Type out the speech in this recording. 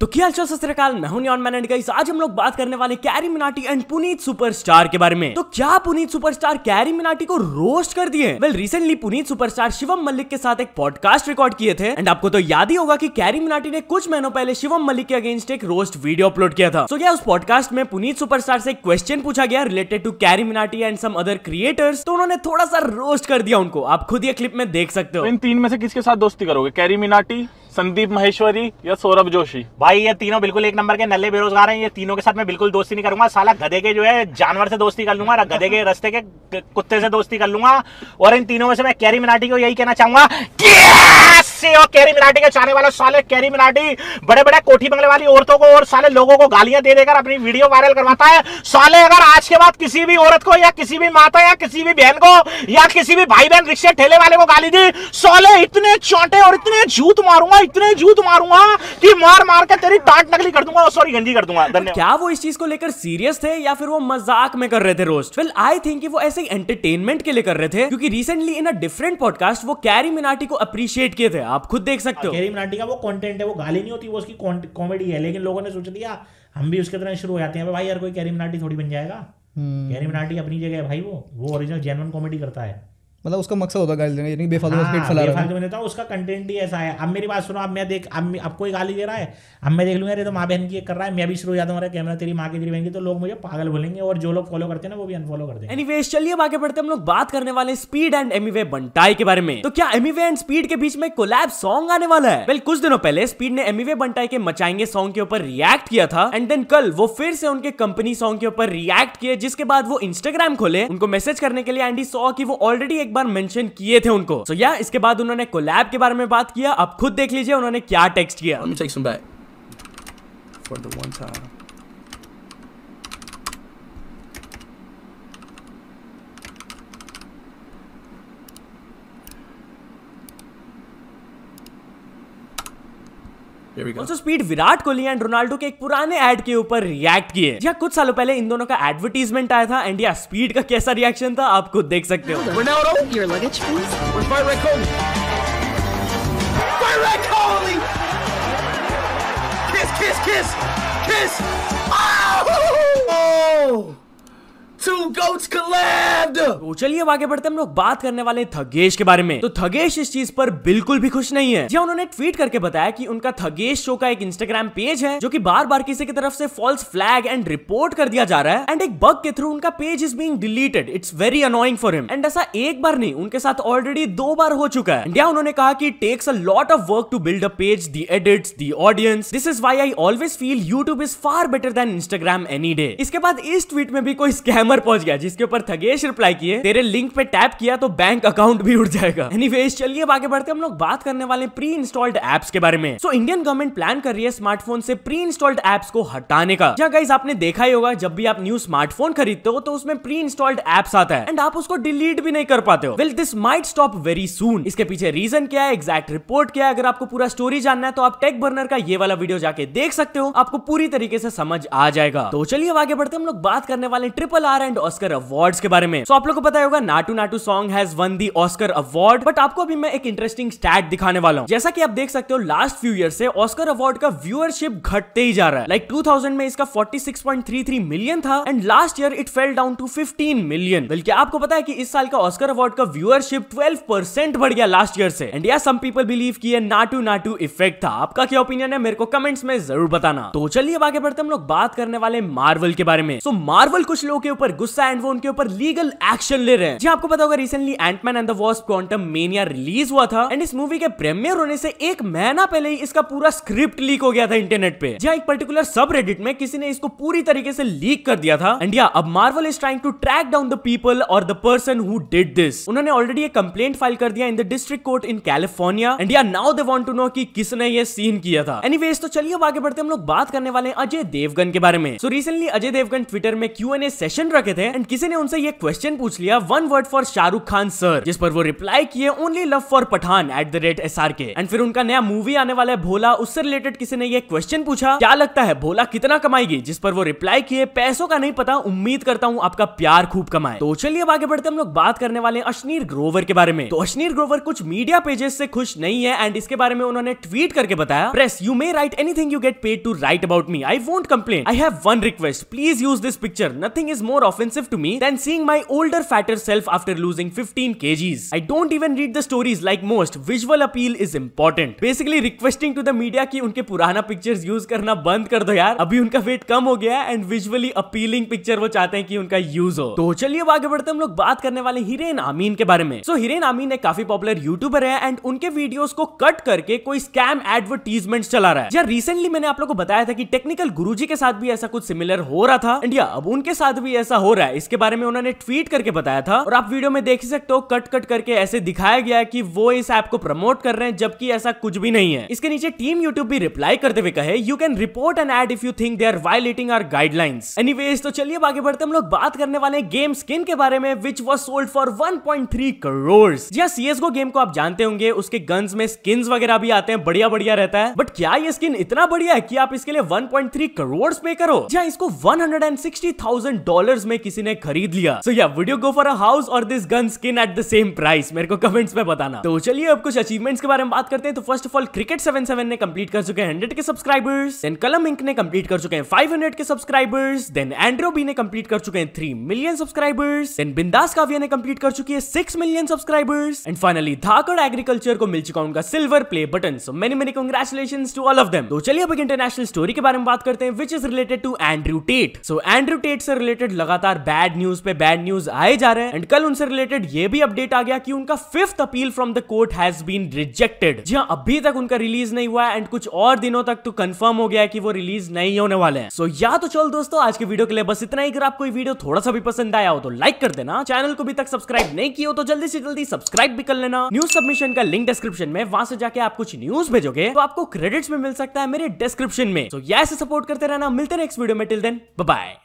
तो क्या हाल चाल सत श्री अकाल, मैं हूं नियॉन मैन एंड गाइस आज हम लोग बात करने वाले carry Minati and Puneet superstar के बारे में। तो क्या पुनीत सुपरस्टार कैरी मिनाटी को रोस्ट कर दिए? Well recently Puneet superstar Shivam Malik के साथ एक पॉडकास्ट रिकॉर्ड किए थे एंड आपको तो याद ही होगा कि कैरी मिनाटी ने कुछ महीनों पहले शिवम मलिक के अगेंस्ट एक रोस्ट वीडियो अपलोड किया था। सो क्या उस पॉडकास्ट में पुनीत सुपरस्टार से एक क्वेश्चन पूछा गया related to Carry Minati and some other creators, तो उन्होंने थोड़ा सा रोस्ट कर दिया उनको। आप खुद ये क्लिप में देख सकते हो। इन तीन में से किसके साथ दोस्ती करोगे, कैरी मिनाटी, संदीप माहेश्वरी या सौरभ जोशी? भाई ये तीनों बिल्कुल एक नंबर के नल्ले बेरोजगार हैं। ये तीनों के साथ मैं बिल्कुल दोस्ती नहीं करूंगा। साला गधे के जो है जानवर से दोस्ती कर लूंगा, गधे के रास्ते के कुत्ते से दोस्ती कर लूंगा। और इन तीनों में से मैं कैरी मिनाटी को यही कहना चाहूंगा, कैरी मिनाटी के चाहने वाले साले, कैरी मिनाटी बड़े बड़े कोठी बंगले वाली औरतों को और साले लोगों को गालियां दे देकर अपनी वीडियो वायरल करवाता है। साले अगर आज के बाद किसी भी औरत को या किसी भी माता या किसी भी बहन को या किसी भी भाई बहन रिक्शे ठेले वाले को गाली दी, साले इतने चोंटे और इतने जूत मारूंगा, इतने जूत मारूंगा कि मार मार के तेरी टांट नकली कर दूंगा, सॉरी गंजी कर दूंगा। धन्यवाद। क्या वो इस चीज को लेकर सीरियस थे या फिर वो मजाक में कर रहे थे रोस्ट? वेल आई थिंक वो ऐसे एंटरटेनमेंट के लिए कर रहे थे, क्योंकि recently in a different podcast वो कैरी मिनाटी को अप्रिशिएट किए थे। आप खुद देख सकते हो। कैरी मिनाटी का वो कंटेंट है, वो गाली नहीं होती, वो उसकी कॉमेडी है। लेकिन लोगों ने सोच दिया हम भी उसके तरह शुरू हो जाते हैं। भाई यार कोई कैरी मिनाटी थोड़ी बन जाएगा। कैरी मिनाटी अपनी जगह है भाई, वो ओरिजिनल जेन्युइन कॉमेडी करता है। मतलब उसका मकसद होता है गाली देना, यानी बेफालतू में स्पीड फैला रहा है। उसका कंटेंट ही ऐसा है। अब मेरी बात सुनो, अब कोई गाली दे रहा है, अब मैं देख लूंगा अरे तो माँ बहन की कर रहा है, मैं भी शुरू हो जाता हूँ कैमरा तेरी माँ की तेरी बहन की, तो लोग मुझे पागल बोलेंगे और जो लोग फॉलो करते हैं ना वो भी अनफॉलो कर देंगे। एनीवेज चलिए आगे बढ़ते हैं। हम लोग बात करने वाले स्पीड एंड एमिवे बंटाई के बारे में। तो क्या एमिवे एंड स्पीड के बीच में कोलैब सॉन्ग आने वाला है? वेल कुछ दिनों पहले स्पीड ने एमिवे बंटाई के मचाएंगे सॉन्ग के ऊपर रिएक्ट किया था एंड देन कल वो फिर से उनके कंपनी सॉन्ग के ऊपर रिएक्ट किए, जिसके बाद वो इंस्टाग्राम खोले उनको मैसेज करने के लिए एंड ही सॉ कि वो ऑलरेडी एक बार मेंशन किए थे उनको। सो या इसके बाद उन्होंने कोलैब के बारे में बात किया। आप खुद देख लीजिए उन्होंने क्या टेक्स्ट किया। Let me take some back for the one time. Here we go. Also speed Virat Kohli and Ronaldo के एक पुराने एड के ऊपर रिएक्ट किए। या कुछ सालों पहले इन दोनों का एडवर्टीजमेंट आया था एंड या स्पीड का कैसा रिएक्शन था आप खुद देख सकते हो। Ronaldo, Your luggage, please. where's Byron Kohli? Byron Kohli! Kiss, kiss, kiss, kiss! Oh! Two goats collabed! तो चलिए अब आगे बढ़ते हैं। हम लोग बात करने वाले थगेश के बारे में। तो थगेश इस चीज पर बिल्कुल भी खुश नहीं है। जी उन्होंने ट्वीट करके बताया कि उनका थगेश शो का एक इंस्टाग्राम पेज है जो कि बार बार किसी की तरफ से फॉल्स फ्लैग एंड रिपोर्ट कर दिया जा रहा है एंड एक बग के थ्रू उनका page is being deleted. It's very annoying for him and ऐसा एक बार नहीं, उनके साथ ऑलरेडी 2 बार हो चुका है। इंडिया उन्होंने कहा कि takes a lot of work to build a page, the edits, the audience. This is why I always feel YouTube is far better than Instagram any day. इसके बाद इस ट्वीट में भी कोई स्कैमर पहुंच गया जिसके ऊपर थगेश रिप्लाई किए, तेरे लिंक पे टैप किया तो बैंक अकाउंट भी उड़ जाएगा। एनीवेज चलिए अब आगे बढ़ते हैं। हम लोग बात करने वाले प्री इंस्टॉल्ड एप्स के बारे में। सो इंडियन गवर्नमेंट प्लान कर रही है स्मार्टफोन से प्री इंस्टॉल्ड एप्स को हटाने का। क्या गाइस आपने देखा ही होगा जब भी आप न्यू स्मार्टफोन खरीदते हो तो उसमें प्री इंस्टॉल्ड एप्स आता है एंड आप उसको डिलीट भी नहीं कर पाते हो। Well this might stop very soon. इसके पीछे रीजन क्या है, एग्जैक्ट रिपोर्ट क्या है, अगर आपको पूरा स्टोरी जानना है तो आप टेक बर्नर का ये वाला वीडियो जाके देख सकते हो, आपको पूरी तरीके से समझ आ जाएगा। तो चलिए अब आगे बढ़ते हैं। हम लोग बात करने वाले RRR एंड ऑस्कर अवार्ड्स के बारे में। सो आप लोगों को पता होगा Naatu Naatu song has one the Oscar award, but आपको अभी मैं एक इंटरेस्टिंग स्टैट दिखाने वाला हूं। जैसा कि आप देख सकते हो लास्ट फ्यू ईयर से ऑस्कर अवार्ड का व्यूअरशिप घटते ही जा रहा है। लाइक 2000 में इसका 46.33 मिलियन था and last year it fell down to 15 million. बल्कि आपको पता है कि इस साल का ऑस्कर अवार्ड का व्यूअरशिप 12% बढ़ गया लास्ट ईयर से एंड या सम पीपल बिलीव कि ये नाटू नाटू इफेक्ट था। आपका क्या ओपिनियन है मेरे को कमेंट्स में जरूर बताना। तो चलिए अब आगे बढ़ते हैं। हम लोग बात करने वाले मार्वल के बारे में। सो मार्वल कुछ लोगों के ऊपर गुस्सा एंड वो उनके ऊपर लीगल एक्शन ले रहे हैं। जी आपको पता होगा recently Ant Man and the Wasp Quantumania release हुआ था एंड इस मूवी के प्रीमियर होने से 1 महीना पहले ही इसका पूरा स्क्रिप्ट लीक हो गया था इंटरनेट पे। जहां एक पर्टिकुलर सब रेडिट में किसी ने इसको पूरी तरीके से लीक कर दिया था एंड या अब Marvel is trying to track down the people और the person who did this. उन्होंने ऑलरेडी एक कंप्लेंट फाइल कर दिया in the district court in California and yeah now they want to know कि किसने ये scene किया था। एनीवेज तो चलिए अब आगे बढ़ते हैं। हम लोग बात करने वाले हैं अजय देवगन के बारे में। So recently Ajay Devgn Twitter में Q&A सेशन रखे थे एंड किसी ने उनसे ये क्वेश्चन पूछ लिया, one word for Shahrukh Khan sir, जिस पर वो रिप्लाई किए only love for Pathaan @SRK। And फिर उनका नया मूवी आने वाला है भोला, उससे रिलेटेड किसी ने ये क्वेश्चन पूछा, क्या लगता है भोला कितना कमाएगी, जिस पर वो रिप्लाई किए, पैसों का नहीं पता, उम्मीद करता हूँ आपका प्यार खूब कमाए। तो चलिए अब आगे बढ़ते हम लोग बात करने वाले अश्नीर ग्रोवर के बारे में। तो अश्नीर ग्रोवर कुछ मीडिया पेजेस से खुश नहीं है एंड इसके बारे में उन्होंने ट्वीट करके बताया, press you may write anything you get paid to write about me, I won't complain, I have one request, please use this picture, nothing is more offensive to me then seeing my older fatter self after losing 15 kgs, I don't even read the stories like most, visual appeal is important. Basically requesting to the media कि उनके पुराना pictures use करना बंद कर दो यार, अभी उनका वेट कम हो गया है एंड विजुअली अपीलिंग पिक्चर वो चाहते हैं कि उनका यूज हो। तो चलिए अब आगे बढ़ते हम लोग बात करने वाले हिरेन आमीन के बारे में। सो हिरेन आमीन एक काफी पॉपुलर यूट्यूबर है एंड उनके वीडियोस को कट करके कोई स्कैम एडवर्टीजमेंट चला रहा है। यार रिसेंटली मैंने आप लोगों को बताया था कि टेक्निकल गुरुजी के साथ भी ऐसा कुछ सिमिलर हो रहा था एंड अब उनके साथ भी ऐसा हो रहा है, इसके बारे में उन्होंने ट्वीट करके बताया था और आप वीडियो में देख सकते हो कट कट करके ऐसे दिखाया गया है कि वो इस ऐप को प्रमोट कर रहे हैं, जबकि ऐसा कुछ भी नहीं है। इसके नीचे टीम यूट्यूब भी रिप्लाई करते हुए कहे, you can report an ad if you think they are violating our guidelines. Anyways, तो चलिए अब आगे बढ़ते हम लोग बात करने वाले गेम स्किन के बारे में which was sold for 1.3 crore. जी हां, CS:GO गेम को आप जानते होंगे, उसके गन्स में स्किन्स वगैरह भी आते हैं, बढ़िया बढ़िया रहता है, बट क्या ये स्किन इतना बढ़िया है कि आप इसके लिए 1.3 करोड़ पे करो? जी हां, इसको $160,000 में किसी ने खरीद लिया। So yeah video go for a house और this gun skin at the same price, मेरे को कमेंट्स में बताना। तो चलिए अब कुछ अचीवमेंट्स के बारे में बात करते हैं। तो फर्स्ट ऑफ ऑल Cricket77 ने कंप्लीट कर चुके हैं 100 के सब्सक्राइबर्स, देन कलम इंक ने कंप्लीट कर चुके हैं 500 के सब्सक्राइबर्स, देन एंड्रो बी ने कंप्लीट कर चुके हैं 3 मिलियन सब्सक्राइबर्स, देन बिंदास काव्या ने कंप्लीट कर चुकी है 6 million subscribers and finally Dhakad agriculture को मिल चुका उनका silver play button. So many many congratulations to all of them. तो चलिए अब एक इंटरनेशनल स्टोरी के बारे में बात करते हैं which is related to Andrew Tate. So Andrew Tate से रिलेटेड लगातार बैड न्यूज पे बैड न्यूज आए जा रहे हैं एंड कल उनसे रिलेटेड ये भी अपडेट आ गया कि उनका 5th appeal from the court has been rejected. जी हां, अभी तक उनका रिलीज नहीं हुआ है एंड कुछ और दिनों तक तो कंफर्म हो गया है कि वो रिलीज नहीं होने वाले हैं। सो या तो चल दोस्तों, आज के वीडियो के लिए बस इतना ही। अगर आपको ये वीडियो थोड़ा सा भी पसंद आया हो तो लाइक कर देना, चैनल को भी तक सब्सक्राइब नहीं किया हो तो जल्दी से जल्दी सब्सक्राइब भी कर लेना। न्यूज सबमिशन का लिंक डिस्क्रिप्शन में, वहां से जाके आप कुछ न्यूज भेजोगे तो आपको क्रेडिट्स में मिल सकता है मेरे डिस्क्रिप्शन में। तो ऐसे सपोर्ट करते रहना, मिलते हैं नेक्स्ट वीडियो में, टिल देन बाय बाय।